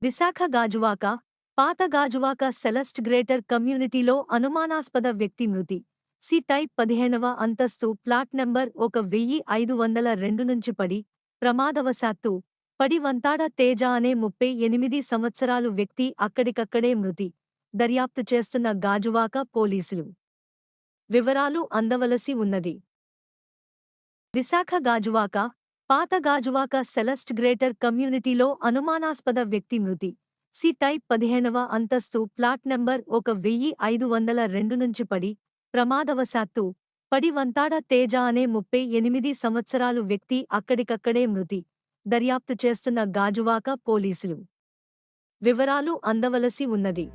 విశాఖ గాజువాక, పాత Gajuwaka Celeste greater కమ్యూనిటీలో అనుమానాస్పద వ్యక్తి మృతి. సి టైప్ 15వ అంతస్తు ప్లాట్ నంబర్ 1502 నుంచి పడి, ప్రమాదవశాత్తు పడి వంతాడ తేజ అనే 38 సంవత్సరాలు వ్యక్తి అక్కడికక్కడే మృతి. దర్యాప్తు చేస్తున్న గాజువాక పోలీసులు. వివరాలు అందవలసి ఉన్నది. విశాఖ గాజువాక, పాత గాజువాక సెలెస్ట్ గ్రేటర్ కమ్యూనిటీలో అనుమానాస్పద వ్యక్తి మృతి. సి టైప్ 15వ అంతస్తు ప్లాట్ నంబర్ 1502 నుంచి పడి, ప్రమాదవశాత్తు పడి వంతాడ తేజ అనే 38 సంవత్సరాలు వ్యక్తి అక్కడికక్కడే మృతి. దర్యాప్తు చేస్తున్న గాజువాక పోలీసులు. వివరాలు అందవలసి ఉన్నది.